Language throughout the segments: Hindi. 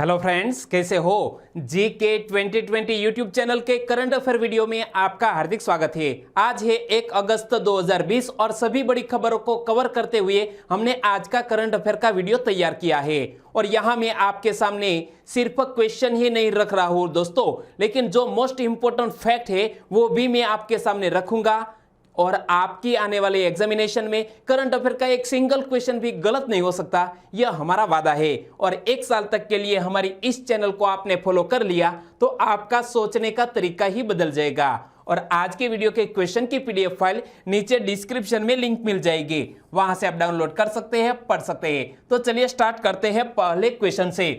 हेलो फ्रेंड्स, कैसे हो। जीके 2020 यूट्यूब चैनल के करंट अफेयर वीडियो में आपका हार्दिक स्वागत है। आज है 1 अगस्त 2020 और सभी बड़ी खबरों को कवर करते हुए हमने आज का करंट अफेयर का वीडियो तैयार किया है। और यहां मैं आपके सामने सिर्फ क्वेश्चन ही नहीं रख रहा हूं दोस्तों, लेकिन जो मोस्ट इंपोर्टेंट फैक्ट है वो भी मैं आपके सामने रखूंगा। और आपकी आने वाले एग्जामिनेशन में करंट अफेयर का एक सिंगल क्वेश्चन भी गलत नहीं हो सकता, यह हमारा वादा है। और 1 साल तक के लिए हमारी इस चैनल को आपने फॉलो कर लिया तो आपका सोचने का तरीका ही बदल जाएगा। और आज के वीडियो के क्वेश्चन की पीडीएफ फाइल नीचे डिस्क्रिप्शन में लिंक मिल जाएगी, वहां से आप डाउनलोड कर सकते हैं, पढ़ सकते हैं। तो चलिए स्टार्ट करते हैं पहले क्वेश्चन से।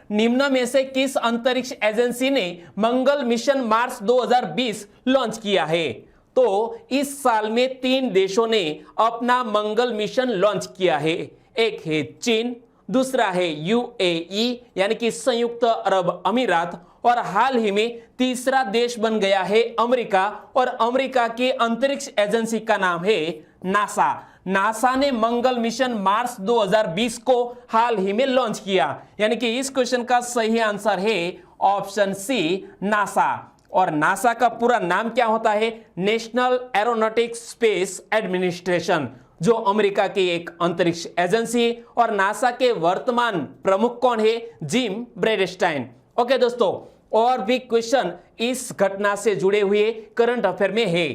निम्न में से किस अंतरिक्ष एजेंसी ने मंगल मिशन मार्स 2020 लॉन्च किया है? तो इस साल में 3 देशों ने अपना मंगल मिशन लॉन्च किया है। एक है चीन, दूसरा है यूएई यानी कि संयुक्त अरब अमीरात, और हाल ही में तीसरा देश बन गया है अमेरिका। और अमेरिका की अंतरिक्ष एजेंसी का नाम है नासा। नासा ने मंगल मिशन मार्स 2020 को हाल ही में लॉन्च किया, यानी कि इस क्वेश्चन का सही आंसर है ऑप्शन सी, नासा। और नासा का पूरा नाम क्या होता है? नेशनल एरोनॉटिक्स स्पेस एडमिनिस्ट्रेशन, जो अमेरिका की एक अंतरिक्ष एजेंसी। और नासा के वर्तमान प्रमुख कौन है? जिम ब्रेडस्टाइन। ओके दोस्तों, और भी क्वेश्चन इस घटना से जुड़े हुए करंट अफेयर में है,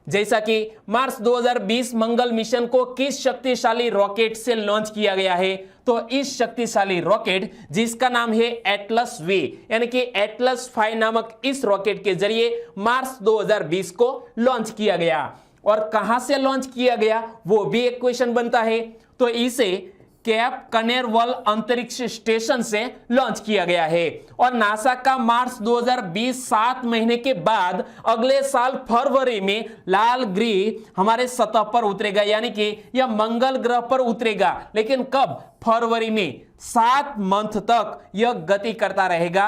जैसा कि मार्स 2020 मंगल मिशन को किस शक्तिशाली रॉकेट से लॉन्च किया गया है? तो इस शक्तिशाली रॉकेट जिसका नाम है एटलस वे यानी कि एटलस 5 नामक इस रॉकेट के जरिए मार्स 2020 को लॉन्च किया गया। और कहां से लॉन्च किया गया वो भी एक क्वेश्चन बनता है। तो इसे कैप कनेरवल अंतरिक्ष स्टेशन से लॉन्च किया गया है। और नासा का मार्स 2020 7 महीने के बाद अगले साल फरवरी में लाल ग्रह हमारे सतह पर उतरेगा, यानी कि यह मंगल ग्रह पर उतरेगा। लेकिन कब? फरवरी में। 7 मंथ तक यह गति करता रहेगा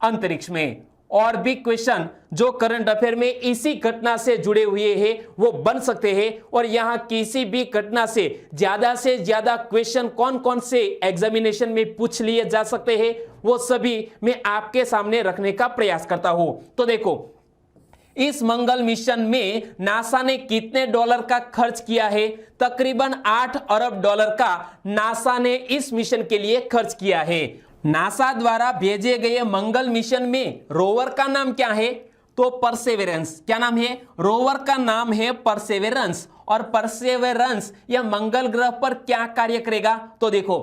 अंतरिक्ष में। और भी क्वेश्चन जो करंट अफेयर में इसी घटना से जुड़े हुए हैं वो बन सकते हैं। और यहां किसी भी घटना से ज्यादा क्वेश्चन कौन कौन से एग्जामिनेशन में पूछ लिए जा सकते हैं वो सभी मैं आपके सामने रखने का प्रयास करता हूं। तो देखो, इस मंगल मिशन में नासा ने कितने डॉलर का खर्च किया है? तकरीबन 8 अरब डॉलर का नासा ने इस मिशन के लिए खर्च किया है। नासा द्वारा भेजे गए मंगल मिशन में रोवर का नाम क्या है? तो परसेवेरेंस। क्या नाम है? रोवर का नाम है परसेवेरेंस। और परसेवेरेंस यह मंगल ग्रह पर क्या कार्य करेगा? तो देखो,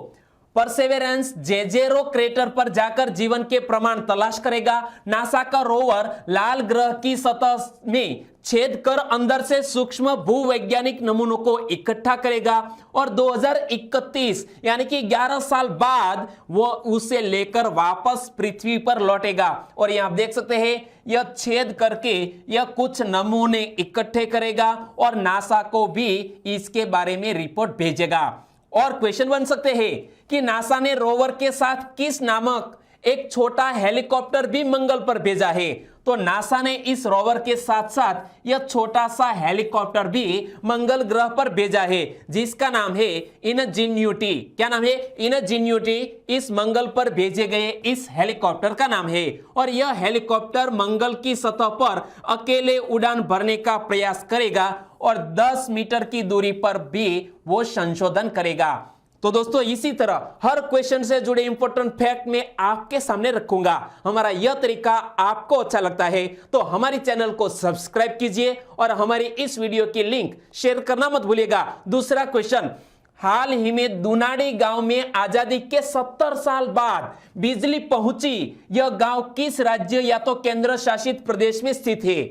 परसेवेरेंस जेजेरो क्रेटर पर जाकर जीवन के प्रमाण तलाश करेगा। नासा का रोवर लाल ग्रह की सतह में छेद कर अंदर से सूक्ष्म भूवैज्ञानिक नमूनों को इकट्ठा करेगा। और 2031 यानी कि 11 साल बाद वो उसे लेकर वापस पृथ्वी पर लौटेगा। और यहां आप देख सकते हैं, यह छेद करके यह कुछ नमूने इकट्ठे करेगा और नासा को भी इसके बारे में रिपोर्ट भेजेगा। और क्वेश्चन बन सकते हैं कि नासा ने रोवर के साथ किस नामक एक छोटा हेलीकॉप्टर भी मंगल पर भेजा है? तो नासा ने इस रोवर के साथ साथ यह छोटा सा हेलीकॉप्टर भी मंगल ग्रह पर भेजा है, जिसका नाम है इनजेन्युटी। क्या नाम है? इनजेन्युटी। इस मंगल पर भेजे गए इस हेलीकॉप्टर का नाम है। और यह हेलीकॉप्टर मंगल की सतह पर अकेले उड़ान भरने का प्रयास करेगा और 10 मीटर की दूरी पर भी वो संशोधन करेगा। तो दोस्तों, इसी तरह हर क्वेश्चन से जुड़े इंपॉर्टेंट फैक्ट में आपके सामने रखूंगा। हमारा यह तरीका आपको अच्छा लगता है तो हमारे चैनल को सब्सक्राइब कीजिए और हमारी इस वीडियो की लिंक शेयर करना मत भूलिएगा। दूसरा क्वेश्चन, हाल ही में दुनाड़ी गांव में आजादी के 70 साल बाद बिजली पहुंची। यह गांव किस राज्य या तो केंद्र शासित प्रदेश में स्थित है?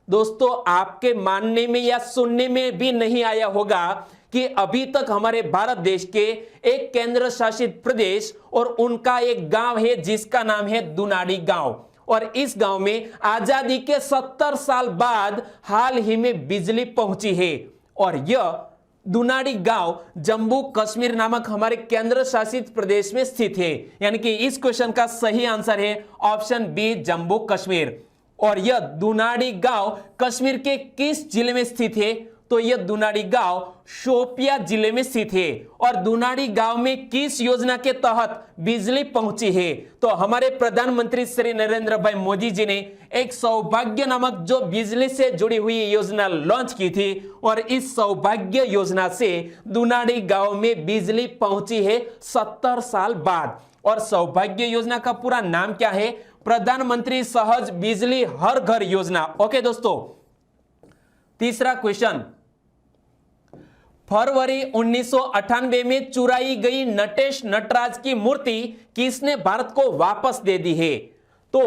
दोस्तों, आपके मानने में या सुनने में भी नहीं आया होगा कि अभी तक हमारे भारत देश के एक केंद्र शासित प्रदेश और उनका एक गांव है जिसका नाम है दुनाड़ी गांव। और इस गांव में आजादी के 70 साल बाद हाल ही में बिजली पहुंची है। और यह दुनाड़ी गांव जम्मू कश्मीर नामक हमारे केंद्र शासित प्रदेश में स्थित है, यानी कि इस क्वेश्चन का सही आंसर है ऑप्शन बी, जम्मू कश्मीर। और यह दुनाड़ी गांव कश्मीर के किस जिले में स्थित है? तो यह दुनाड़ी गांव शोपिया जिले में स्थित है। और दुनाड़ी गांव में किस योजना के तहत बिजली पहुंची है? तो हमारे प्रधानमंत्री श्री नरेंद्र भाई मोदी जी ने एक सौभाग्य नामक जो बिजली से जुड़ी हुई योजना लॉन्च की थी और इस सौभाग्य योजना से दुनाड़ी गांव में बिजली पहुंची है 70 साल बाद। और सौभाग्य योजना का पूरा नाम क्या है? प्रधानमंत्री सहज बिजली हर घर योजना। ओके दोस्तों, तीसरा क्वेश्चन, फरवरी 1998 में चुराई गई नटेश नटराज की मूर्ति किसने भारत को वापस दे दी है? तो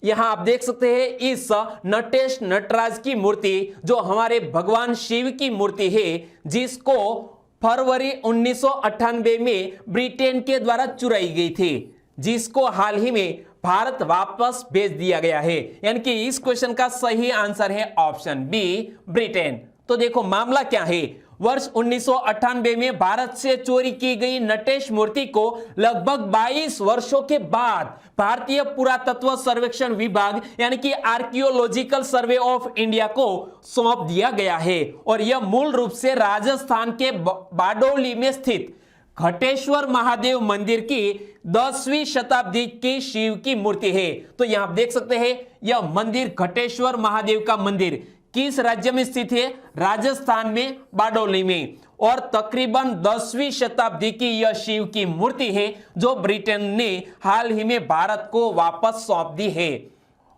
यहां आप देख सकते हैं इस नटेश नटराज की मूर्ति जो हमारे भगवान शिव की मूर्ति है, जिसको फरवरी 1998 में ब्रिटेन के द्वारा चुराई गई थी, जिसको हाल ही में भारत वापस भेज दिया गया है। यानी कि इस क्वेश्चन का सही आंसर है ऑप्शन बी, ब्रिटेन। तो देखो मामला क्या है, वर्ष 1998 में भारत से चोरी की गई नटेश मूर्ति को लगभग 22 वर्षों के बाद भारतीय पुरातत्व सर्वेक्षण विभाग यानी कि आर्कियोलॉजिकल सर्वे ऑफ इंडिया को सौंप दिया गया है। और यह मूल रूप से राजस्थान के बारडोली में स्थित घटेश्वर महादेव मंदिर की 10वीं शताब्दी की शिव की मूर्ति है। तो यहां आप देख सकते हैं यह मंदिर घटेश्वर महादेव का मंदिर किस राज्य में स्थित है? राजस्थान में बारडोली में। और तकरीबन 10वीं शताब्दी की यह शिव की मूर्ति है जो ब्रिटेन ने हाल ही में भारत को वापस सौंप दी है।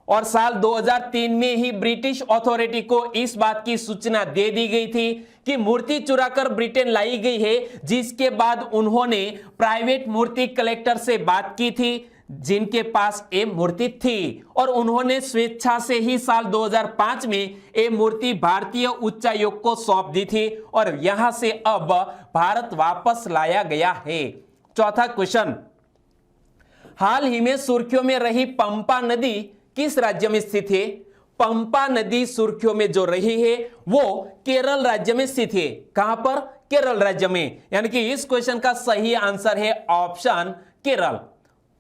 और साल 2003 में ही ब्रिटिश अथॉरिटी को इस बात की सूचना दे दी गई थी कि मूर्ति चुराकर ब्रिटेन लाई गई है, जिसके बाद उन्होंने प्राइवेट मूर्ति कलेक्टर से बात की थी जिनके पास ये मूर्ति थी और उन्होंने स्वेच्छा से ही साल 2005 में ये मूर्ति भारतीय उच्चायोग को सौंप दी थी और यहां से अब भारत वापस लाया गया है। चौथा क्वेश्चन, हाल ही में सुर्खियों में रही पंपा नदी किस राज्य में स्थित है? पंपा नदी सुर्खियों में जो रही है वो केरल राज्य में स्थित है। कहां पर? केरल राज्य में। यानी कि इस क्वेश्चन का सही आंसर है ऑप्शन केरल।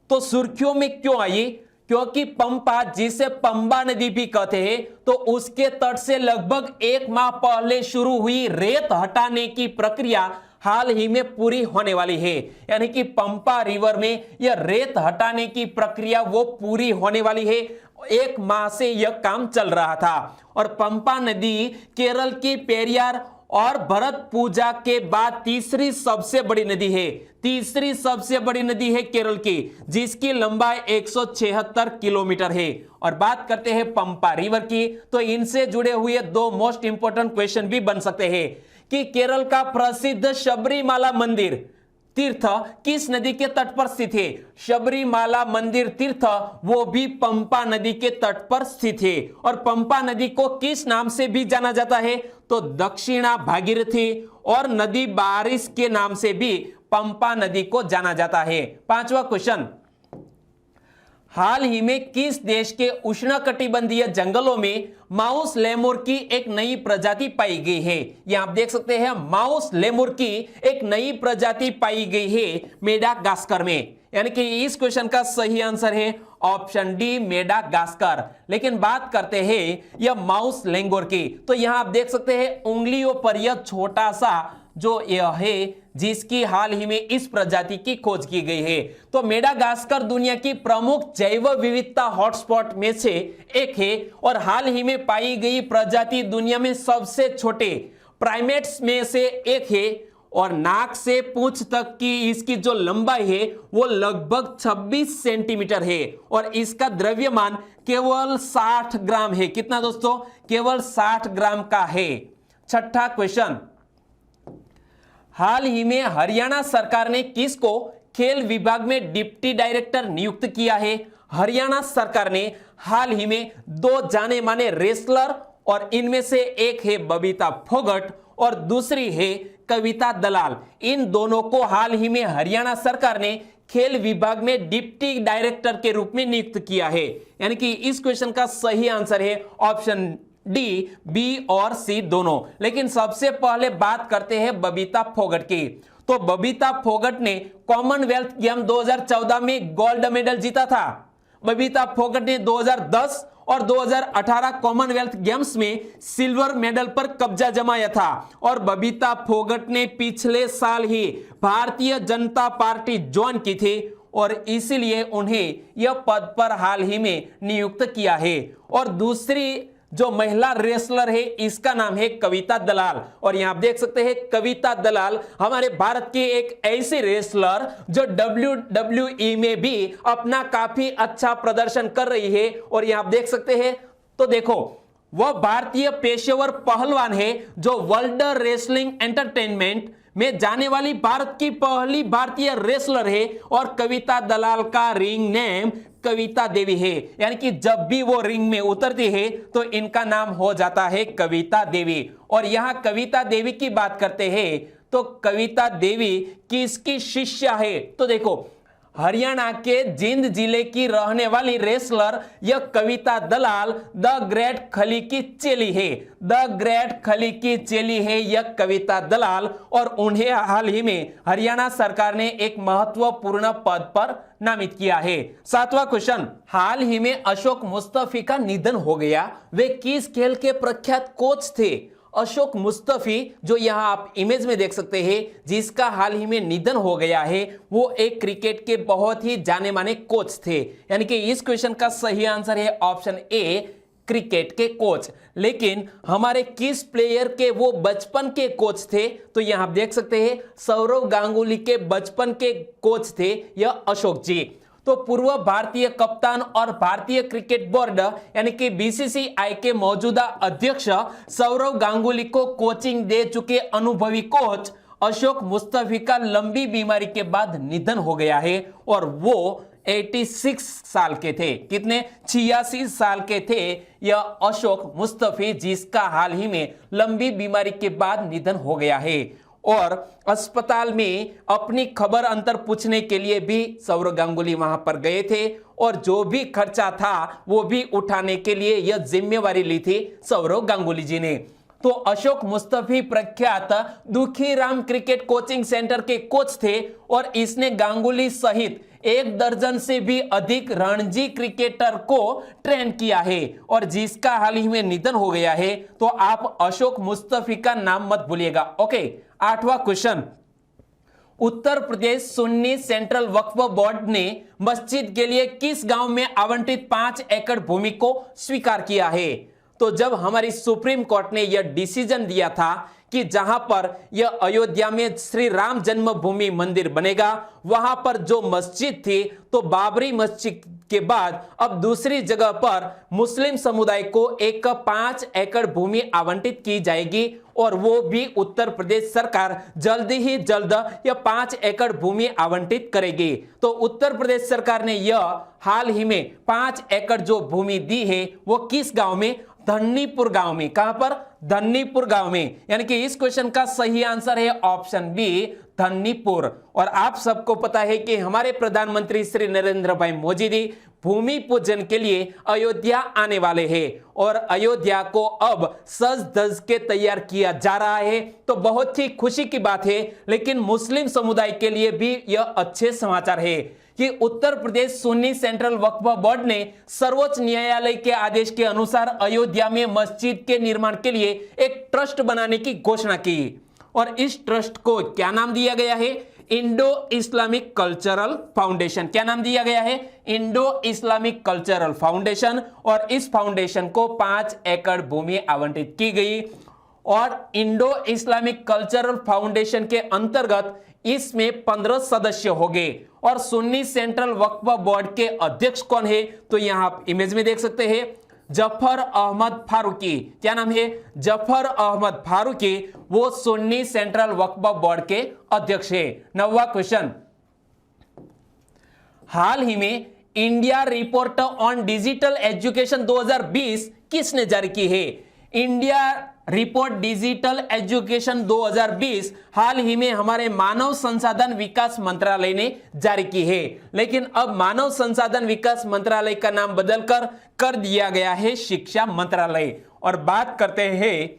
तो सुर्खियों में क्यों आई? क्योंकि पंपा, जिसे पंबा नदी भी कहते हैं, तो उसके तट से लगभग 1 माह पहले शुरू हुई रेत हटाने की प्रक्रिया हाल ही में पूरी होने वाली है। यानी कि पंपा रिवर में यह रेत हटाने की प्रक्रिया वो पूरी होने वाली है। 1 माह से यह काम चल रहा था। और पंपा नदी केरल की पेरियार और भरत पूजा के बाद तीसरी सबसे बड़ी नदी है। तीसरी सबसे बड़ी नदी है केरल की, जिसकी लंबाई 176 किलोमीटर है। और बात करते हैं पंपा रिवर की, तो इनसे जुड़े हुए 2 मोस्ट इंपोर्टेंट क्वेश्चन भी बन सकते हैं कि केरल का प्रसिद्ध शबरीमाला मंदिर तीर्थ किस नदी के तट पर स्थित है? शबरीमाला मंदिर तीर्थ वो भी पंपा नदी के तट पर स्थित है। और पंपा नदी को किस नाम से भी जाना जाता है? तो दक्षिणा भागीरथी और नदी बारिश के नाम से भी पंपा नदी को जाना जाता है। 5वां क्वेश्चन, हाल ही में किस देश के उष्णकटिबंधीय जंगलों में माउस लेमुर की एक नई प्रजाति पाई गई है? यहां आप देख सकते हैं माउस लेमुर की एक नई प्रजाति पाई गई है मेडागास्कर में। यानी कि इस क्वेश्चन का सही आंसर है ऑप्शन डी, मेडागास्कर। लेकिन बात करते हैं यह माउस लेंगोर की, तो यहां आप देख सकते हैं उंगलियों पर यह छोटा सा जो यह है जिसकी हाल ही में इस प्रजाति की खोज की गई है। तो मेडागास्कर दुनिया की प्रमुख जैव विविधता हॉटस्पॉट में से एक है और हाल ही में पाई गई प्रजाति दुनिया में सबसे छोटे प्राइमेट्स में से एक है। और नाक से पूंछ तक की इसकी जो लंबाई है वो लगभग 26 सेंटीमीटर है और इसका द्रव्यमान केवल 60 ग्राम है। कितना दोस्तों? केवल 60 ग्राम का है। 6ठा क्वेश्चन, हाल ही में हरियाणा सरकार ने किसको खेल विभाग में डिप्टी डायरेक्टर नियुक्त किया है? हरियाणा सरकार ने हाल ही में 2 जाने माने रेसलर, और इनमें से एक है बबीता फोगट और दूसरी है कविता दलाल, इन दोनों को हाल ही में हरियाणा सरकार ने खेल विभाग में डिप्टी डायरेक्टर के रूप में नियुक्त किया है। यानी कि इस क्वेश्चन का सही आंसर है ऑप्शन डी, बी और सी दोनों। लेकिन सबसे पहले बात करते हैं बबीता फोगट की। तो बबीता फोगट ने कॉमनवेल्थ गेम 2014 में गोल्ड मेडल जीता था। बबीता फोगट ने 2010 और 2018 कॉमनवेल्थ गेम्स में सिल्वर मेडल पर कब्जा जमाया था और बबीता फोगट ने पिछले साल ही भारतीय जनता पार्टी ज्वाइन की थी और इसीलिए उन्हें यह पद पर हाल ही में नियुक्त किया है। और दूसरी जो महिला रेसलर है इसका नाम है कविता दलाल और यहां आप देख सकते हैं कविता दलाल हमारे भारत की एक ऐसी रेसलर जो WWE में भी अपना काफी अच्छा प्रदर्शन कर रही है और यहां आप देख सकते हैं। तो देखो वह भारतीय पेशेवर पहलवान है जो वर्ल्ड रेसलिंग एंटरटेनमेंट में जाने वाली भारत की पहली भारतीय रेसलर है और कविता दलाल का रिंग नेम कविता देवी है, यानी कि जब भी वो रिंग में उतरती है तो इनका नाम हो जाता है कविता देवी। और यहां कविता देवी की बात करते हैं तो कविता देवी किसकी शिष्या है? तो देखो हरियाणा के जींद जिले की रहने वाली रेसलर यह कविता दलाल द ग्रेट खली की चेली है। द ग्रेट खली की चेली है यह कविता दलाल और उन्हें हाल ही में हरियाणा सरकार ने एक महत्वपूर्ण पद पर नामित किया है। 7वां क्वेश्चन, हाल ही में अशोक मुस्तफी का निधन हो गया, वे किस खेल के प्रख्यात कोच थे? अशोक मुस्तफी जो यहां आप इमेज में देख सकते हैं जिसका हाल ही में निधन हो गया है वो एक क्रिकेट के बहुत ही जाने माने कोच थे, यानी कि इस क्वेश्चन का सही आंसर है ऑप्शन ए क्रिकेट के कोच। लेकिन हमारे किस प्लेयर के वो बचपन के कोच थे? तो यहां आप देख सकते हैं सौरव गांगुली के बचपन के कोच थे यह अशोक जी। तो पूर्व भारतीय कप्तान और भारतीय क्रिकेट बोर्ड यानी कि बीसीसीआई के मौजूदा अध्यक्ष सौरव गांगुली को कोचिंग दे चुके अनुभवी कोच अशोक मुस्तफी का लंबी बीमारी के बाद निधन हो गया है और वो 86 साल के थे। कितने? 86 साल के थे यह अशोक मुस्तफी जिसका हाल ही में लंबी बीमारी के बाद निधन हो गया है। और अस्पताल में अपनी खबर अंतर पूछने के लिए भी सौरव गांगुली वहां पर गए थे और जो भी खर्चा था वो भी उठाने के लिए यह जिम्मेवारी ली थी सौरव गांगुली जी ने। तो अशोक मुस्तफी प्रख्यात दुखीराम क्रिकेट कोचिंग सेंटर के कोच थे और इसने गांगुली सहित 1 दर्जन से भी अधिक रणजी क्रिकेटर को ट्रेन किया है और जिसका हाल ही में निधन हो गया है। तो आप अशोक मुस्तफी का नाम मत भूलिएगा। Okay, 8वां question, Uttar Pradesh Sunni central वक्फ बोर्ड ने मस्जिद के लिए किस गांव में आवंटित 5 एकड़ भूमि को स्वीकार किया है? तो जब हमारी सुप्रीम कोर्ट ने यह डिसीजन दिया था कि जहां पर यह अयोध्या में श्री राम जन्मभूमि मंदिर बनेगा वहां पर जो मस्जिद थी तो बाबरी मस्जिद के बाद अब दूसरी जगह पर मुस्लिम समुदाय को एक 5 एकड़ भूमि आवंटित की जाएगी और वो भी उत्तर प्रदेश सरकार जल्द ही जल्द यह 5 एकड़ भूमि आवंटित करेगी। तो उत्तर प्रदेश सरकार ने यह हाल ही में 5 एकड़ जो भूमि दी है वो किस गांव में? धन्नीपुर गांव में। कहां पर? धन्नीपुर गांव में, यानी कि इस क्वेश्चन का सही आंसर है ऑप्शन बी धन्नीपुर। और आप सबको पता है कि हमारे प्रधानमंत्री श्री नरेंद्र भाई मोदी जी भूमि पूजन के लिए अयोध्या आने वाले हैं और अयोध्या को अब सज धज के तैयार किया जा रहा है। तो बहुत ही खुशी की बात है, लेकिन मुस्लिम समुदाय के लिए भी यह अच्छे समाचार है कि उत्तर प्रदेश सुन्नी सेंट्रल वक्फ बोर्ड ने सर्वोच्च न्यायालय के आदेश के अनुसार अयोध्या में मस्जिद के निर्माण के लिए एक ट्रस्ट बनाने की घोषणा की और इस ट्रस्ट को क्या नाम दिया गया है? Indo Islamic cultural foundation. क्या नाम दिया गया है? Indo Islamic cultural foundation. और इस फाउंडेशन को 5 एकड़ भूमि आवंटित की गई और इंडो इस्लामिक कल्चरल फाउंडेशन के अंतर्गत इसमें 15 सदस्य होंगे। और सुन्नी सेंट्रल वक्फ बोर्ड के अध्यक्ष कौन है? तो यहां आप इमेज में देख सकते हैं जफर अहमद फारूकी। क्या नाम है? जफर अहमद फारूकी, वो सुन्नी सेंट्रल वक्फ बोर्ड के अध्यक्ष है। 9वां क्वेश्चन, हाल ही में India report on digital education 2020 किसने जारी की है? इंडिया रिपोर्ट डिजिटल एजुकेशन 2020 हाल ही में हमारे मानव संसाधन विकास मंत्रालय ने जारी की है, लेकिन अब मानव संसाधन विकास मंत्रालय का नाम बदलकर कर दिया गया है शिक्षा मंत्रालय। और बात करते हैं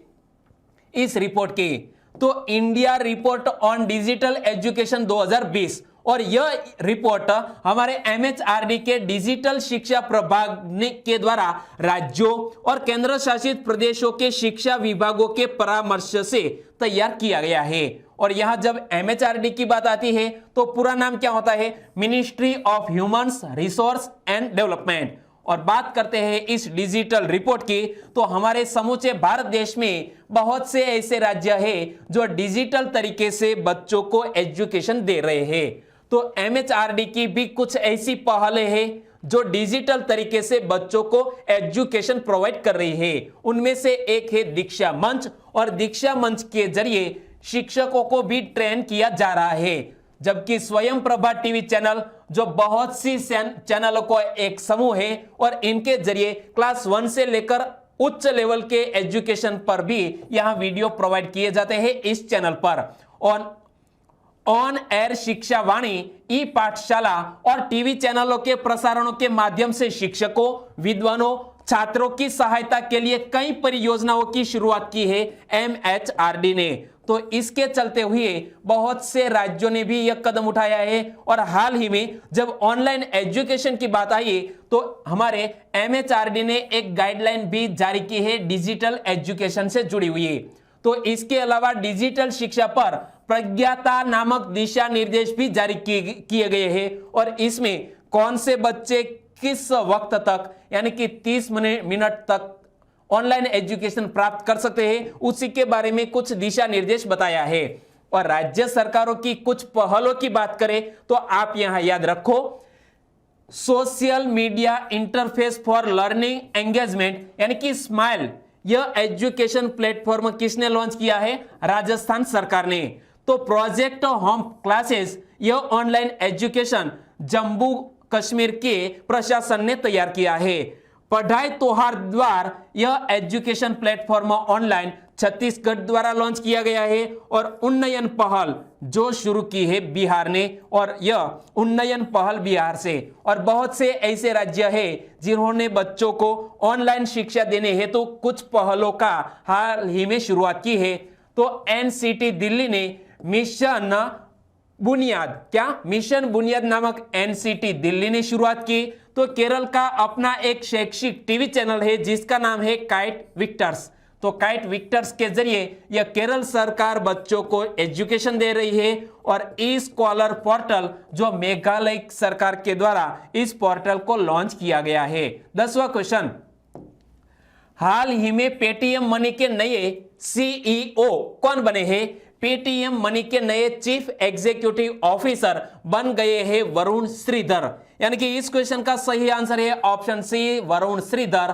इस रिपोर्ट की, तो India report on digital education 2020 और यह रिपोर्ट हमारे एमएचआरडी के डिजिटल शिक्षा प्रभाग के द्वारा राज्यों और केंद्र शासित प्रदेशों के शिक्षा विभागों के परामर्श से तैयार किया गया है। और यहां जब एमएचआरडी की बात आती है तो पूरा नाम क्या होता है? Ministry of human resource and development. और बात करते हैं इस डिजिटल रिपोर्ट की, तो हमारे समूचे भारत देश में बहुत से ऐसे राज्य हैं जो डिजिटल तरीके से बच्चों को एजुकेशन दे रहे हैं। तो एमएचआरडी की भी कुछ ऐसी पहलें हैं जो डिजिटल तरीके से बच्चों को एजुकेशन प्रोवाइड कर रही है। उनमें से एक है दीक्षा मंच, और दीक्षा मंच के जरिए शिक्षकों को भी ट्रेन किया जा रहा है। जबकि स्वयं प्रभा टीवी चैनल जो बहुत सी चैनलों को एक समूह है और इनके जरिए क्लास 1 से लेकर उच्च लेवल के एजुकेशन पर भी यहां वीडियो प्रोवाइड किए जाते हैं इस चैनल पर। ऑन एयर शिक्षा वाणी, ई पाठशाला और टीवी चैनलों के प्रसारणों के माध्यम से शिक्षकों, विद्वानों, छात्रों की सहायता के लिए कई परियोजनाओं की शुरुआत की है एमएचआरडी ने। तो इसके चलते हुए बहुत से राज्यों ने भी यह कदम उठाया है। और हाल ही में जब ऑनलाइन एजुकेशन की बात आई तो हमारे एमएचआरडी ने एक गाइडलाइन भी जारी की है डिजिटल एजुकेशन से जुड़ी हुई। तो इसके अलावा डिजिटल शिक्षा पर प्रज्ञाता नामक दिशा निर्देश भी जारी किए गए हैं। और इसमें कौन से बच्चे किस वक्त तक यानी कि 30 मिनट तक ऑनलाइन एजुकेशन प्राप्त कर सकते हैं, उसी के बारे में कुछ दिशा निर्देश बताया है। और राज्य सरकारों की कुछ पहलों की बात करें तो आप यहां याद रखो, social media interface for learning engagement यानी कि स्माइल, यह एजुकेशन प्लेटफॉर्म किसने लॉन्च किया है? राजस्थान सरकार ने। तो प्रोजेक्ट होम क्लासेस, यह ऑनलाइन एजुकेशन जम्मू कश्मीर के प्रशासन ने तैयार किया है। पढ़ाई तोहार द्वार, यह एजुकेशन प्लेटफॉर्म ऑनलाइन छत्तीसगढ़ द्वारा लॉन्च किया गया है। और उन्नयन पहल जो शुरू की है बिहार ने, और यह उन्नयन पहल बिहार से। और बहुत से ऐसे राज्य हैं जिन्होंने बच्चों को ऑनलाइन शिक्षा देने हेतु कुछ पहलों का हाल ही में शुरुआत की है। तो एनसीटी दिल्ली ने मिशन बुनियाद नामक एनसीटी दिल्ली ने शुरुआत की। तो केरल का अपना एक शैक्षिक टीवी चैनल है जिसका नाम है काइट विक्टर्स। तो काइट विक्टर्स के जरिए यह केरल सरकार बच्चों को एजुकेशन दे रही है। और ई स्कॉलर पोर्टल जो मेघालय सरकार के द्वारा इस पोर्टल को लॉन्च किया गया है। 10वां क्वेश्चन, हाल ही में पेटीएम मनी के नए सीईओ कौन बने हैं? पेटीएम मनी के नए चीफ एग्जीक्यूटिव ऑफिसर बन गए हैं वरुण श्रीधर। यानी कि इस क्वेश्चन का सही आंसर है ऑप्शन सी, वरुण श्रीधर।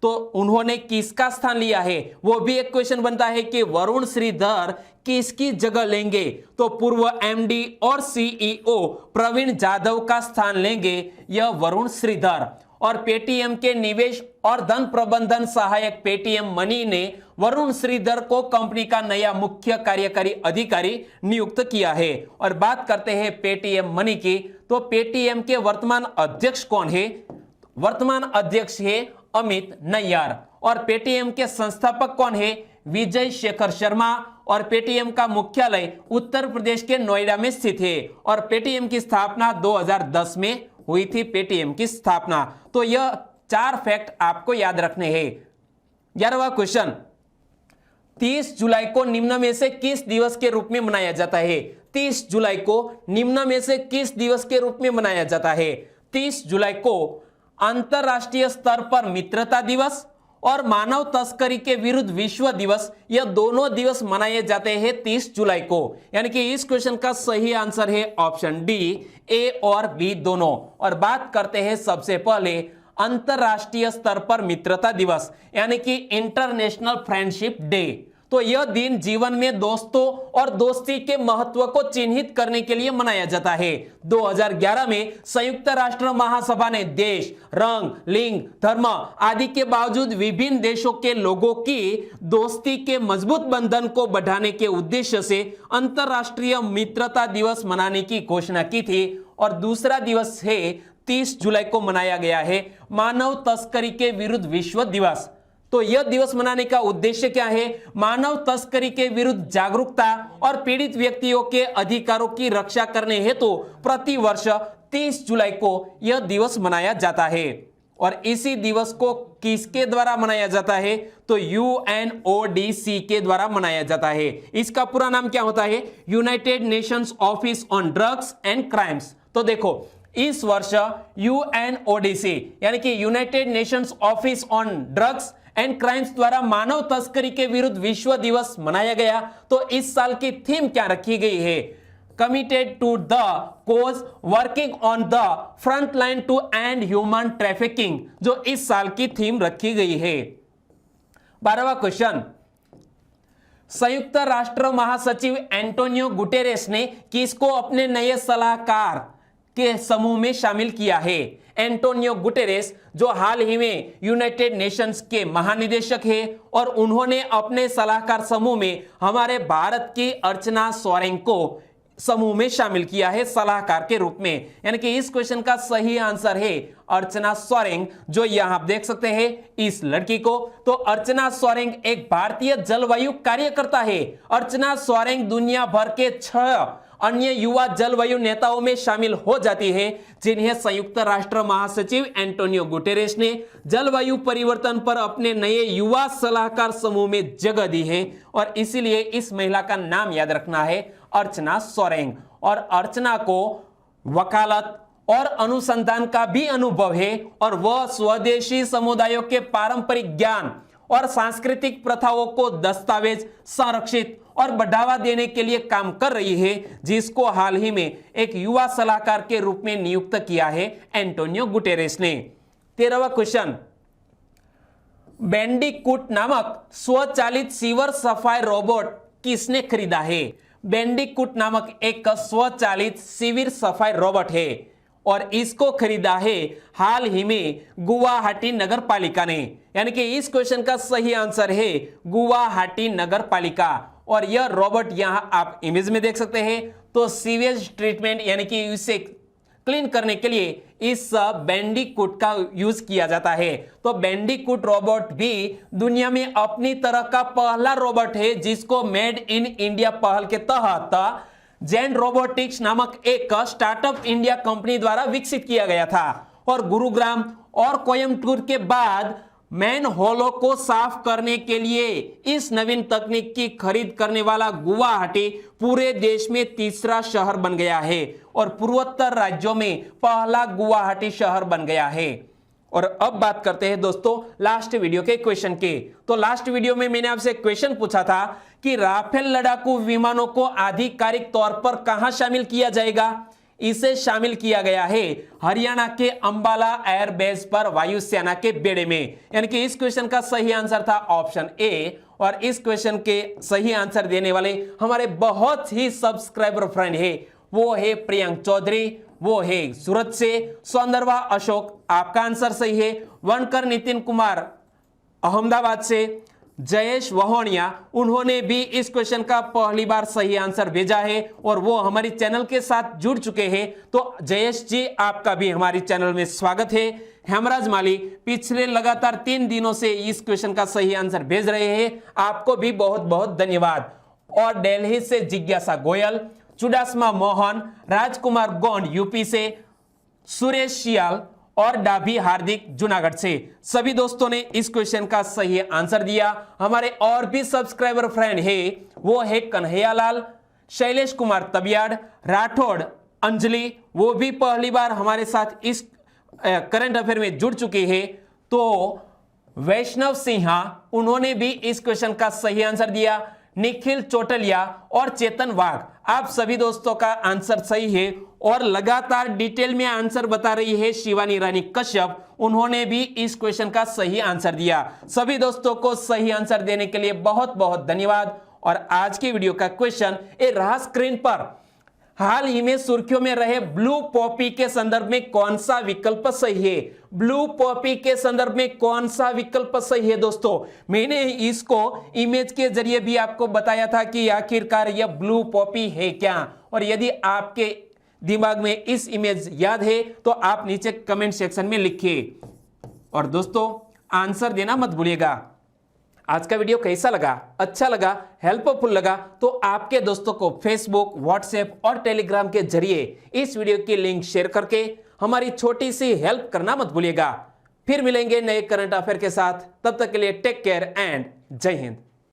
तो उन्होंने किसका स्थान लिया है? वो भी एक क्वेश्चन बनता है कि वरुण श्रीधर किसकी जगह लेंगे? तो पूर्व एमडी और सीईओ प्रवीण जाधव का स्थान लेंगे यह वरुण श्रीधर। और पेटीएम के निवेश और धन प्रबंधन सहायक पेटीएम मनी ने वरुण श्रीधर को कंपनी का नया मुख्य कार्यकारी अधिकारी नियुक्त किया है। और बात करते हैं पेटीएम मनी की, तो पेटीएम के वर्तमान अध्यक्ष कौन है? वर्तमान अध्यक्ष है अमित नैयर। और पेटीएम के संस्थापक कौन है? विजय शेखर शर्मा। और पेटीएम का मुख्यालय उत्तर प्रदेश के नोएडा में स्थित है। और पेटीएम की स्थापना 2010 में हुई थी। पेटीएम की स्थापना। तो यह 4 फैक्ट आपको याद रखने हैं। 11वां क्वेश्चन, 30 जुलाई को निम्न में से किस दिवस के रूप में मनाया जाता है? 30 जुलाई को निम्न में से किस दिवस के रूप में मनाया जाता है? 30 जुलाई को अंतरराष्ट्रीय स्तर पर मित्रता दिवस और मानव तस्करी के विरुद्ध विश्व दिवस, यह दोनों दिवस मनाए जाते हैं 30 जुलाई को। यानी कि इस क्वेश्चन का सही आंसर है ऑप्शन डी, ए और बी दोनों। और बात करते हैं सबसे पहले अंतरराष्ट्रीय स्तर पर मित्रता दिवस यानी कि इंटरनेशनल फ्रेंडशिप डे। तो यह दिन जीवन में दोस्तों और दोस्ती के महत्व को चिन्हित करने के लिए मनाया जाता है। 2011 में संयुक्त राष्ट्र महासभा ने देश, रंग, लिंग, धर्म आदि के बावजूद विभिन्न देशों के लोगों की दोस्ती के मजबूत बंधन को बढ़ाने के उद्देश्य से अंतरराष्ट्रीय मित्रता दिवस मनाने की घोषणा की थी। और दूसरा दिवस है 30 जुलाई को मनाया गया है मानव तस्करी के विरुद्ध विश्व दिवस। तो यह दिवस मनाने का उद्देश्य क्या है? मानव तस्करी के विरुद्ध जागरूकता और पीड़ित व्यक्तियों के अधिकारों की रक्षा करने हेतु प्रति वर्ष 30 जुलाई को यह दिवस मनाया जाता है। और इसी दिवस को किसके द्वारा मनाया जाता है? तो UNODC के द्वारा मनाया जाता है। इसका पूरा नाम क्या होता है? United Nations office on drugs and crimes. तो देखो, इस वर्ष UNODC यानी कि United Nations office on drugs and crimes द्वारा मानव तस्करी के विरुद्ध विश्व दिवस मनाया गया। तो इस साल की थीम क्या रखी गई है? Committed to the cause working on the front line to end human trafficking, जो इस साल की थीम रखी गई है। 12वां क्वेश्चन, संयुक्त राष्ट्र महासचिव एंटोनियो गुटेरेस ने किसको अपने नए सलाहकार के समूह में शामिल किया है? एंटोनियो गुटेरेस जो हाल ही में यूनाइटेड नेशंस के महानिदेशक हैं और उन्होंने अपने सलाहकार समूह में हमारे भारत की अर्चना सोरेंग को समूह में शामिल किया है सलाहकार के रूप में। यानी कि इस क्वेश्चन का सही आंसर है अर्चना सोरेंग, जो यहां आप देख सकते हैं इस लड़की को। तो अर्चना सोरेंग एक भारतीय जलवायु कार्यकर्ता है। अर्चना सोरेंग दुनिया भर के 6 अन्य युवा जलवायु नेताओं में शामिल हो जाती है, जिन्हें संयुक्त राष्ट्र महासचिव एंटोनियो गुटेरेस ने जलवायु परिवर्तन पर अपने नए युवा सलाहकार समूह में जगह दी है। और इसीलिए इस महिला का नाम याद रखना है अर्चना सोरेंग। और अर्चना को वकालत और अनुसंधान का भी अनुभव है और वह स्वदेशी समुदायों के पारंपरिक ज्ञान और सांस्कृतिक प्रथाओं को दस्तावेज, संरक्षित और बढ़ावा देने के लिए काम कर रही है, जिसको हाल ही में एक युवा सलाहकार के रूप में नियुक्त किया है एंटोनियो गुटेरेस ने। 13वां क्वेश्चन, बैंडिकूट नामक स्वचालित सीवर सफाई रोबोट किसने खरीदा है? बैंडिकूट नामक एक स्वचालित सीवर सफाई रोबोट है और इसको खरीदा है हाल ही में गुवाहाटी नगर पालिका ने। यानी कि इस क्वेश्चन का सही आंसर है गुवाहाटी नगर पालिका। और यह रोबोट यहां आप इमेज में देख सकते हैं। तो सीवेज ट्रीटमेंट यानी कि इसे क्लीन करने के लिए इस बैंडिकूट का यूज किया जाता है। तो बैंडिकूट रोबोट भी दुनिया में अपनी तरह का पहला रोबोट है, जिसको मेड इन इंडिया पहल के तहत जेन रोबोटिक्स नामक एक स्टार्टअप इंडिया कंपनी द्वारा विकसित किया गया था। और गुरुग्राम और कोयम्बटूर के बाद मैन होलों को साफ करने के लिए इस नवीन तकनीक की खरीद करने वाला गुवाहाटी पूरे देश में तीसरा शहर बन गया है और पूर्वोत्तर राज्यों में पहला गुवाहाटी शहर बन गया है। और अब बात करते हैं दोस्तों लास्ट वीडियो के क्वेश्चन के। तो लास्ट वीडियो में मैंने आपसे क्वेश्चन पूछा था कि राफेल लड़ाकू विमानों को आधिकारिक तौर पर कहां शामिल किया जाएगा? इसे शामिल किया गया है हरियाणा के अंबाला एयरबेस पर वायुसेना के बेड़े में। यानी कि इस क्वेश्चन का सही आंसर था ऑप्शन ए। और इस क्वेश्चन के सही आंसर देने वाले हमारे बहुत ही सब्सक्राइबर फ्रेंड है, वो है प्रियंक चौधरी, वो है सूरत से, सौंदरवा अशोक आपका आंसर सही है, वनकर नितिन कुमार अहमदाबाद से, जयेश वहोनिया उन्होंने भी इस क्वेश्चन का पहली बार सही आंसर भेजा है और वो हमारी चैनल के साथ जुड़ चुके हैं। तो जयेश जी आपका भी हमारी चैनल में स्वागत है। हेमराज माली पिछले लगातार 3 दिनों से इस क्वेश्चन का सही आंसर भेज रहे हैं, आपको भी बहुत बहुत धन्यवाद। और दिल्ली से जिज्ञासा गोयल, चुडासमा मोहन, राजकुमार गोंड यूपी से, सुरेश शियाल और डाभी हार्दिक जूनागढ़ से, सभी दोस्तों ने इस क्वेश्चन का सही आंसर दिया। हमारे और भी सब्सक्राइबर फ्रेंड है, वो है कन्हैयालाल, शैलेश कुमार तबियाड़, राठौड़ अंजलि, वो भी पहली बार हमारे साथ इस करंट अफेयर में जुड़ चुके हैं। तो वैष्णव सिन्हा उन्होंने भी इस क्वेश्चन का सही आंसर दिया, निखिल चोटलिया और चेतन वाघ, आप सभी दोस्तों का आंसर सही है। और लगातार डिटेल में आंसर बता रही है शिवानी रानी कश्यप, उन्होंने भी इस क्वेश्चन का सही आंसर दिया। सभी दोस्तों को सही आंसर देने के लिए बहुत बहुत धन्यवाद। और आज की वीडियो का क्वेश्चन ये रहा स्क्रीन पर, हाल ही में सुर्खियों में रहे ब्लू पॉपी के संदर्भ में कौन सा विकल्प सही है? ब्लू पॉपी के संदर्भ में कौन सा विकल्प सही है दोस्तों? मैंने इसको इमेज के जरिए भी आपको बताया था कि आखिरकार यह ब्लू पॉपी है क्या। और यदि आपके दिमाग में इस इमेज याद है तो आप नीचे कमेंट सेक्शन में लिखिए। और दोस्तों आंसर देना मत भूलिएगा। आज का वीडियो कैसा लगा, अच्छा लगा, हेल्पफुल लगा तो आपके दोस्तों को फेसबुक, व्हाट्सएप और टेलीग्राम के जरिए इस वीडियो की लिंक शेयर करके हमारी छोटी सी हेल्प करना मत भूलिएगा। फिर मिलेंगे नए करंट अफेयर के साथ, तब तक के लिए टेक केयर एंड जय हिंद।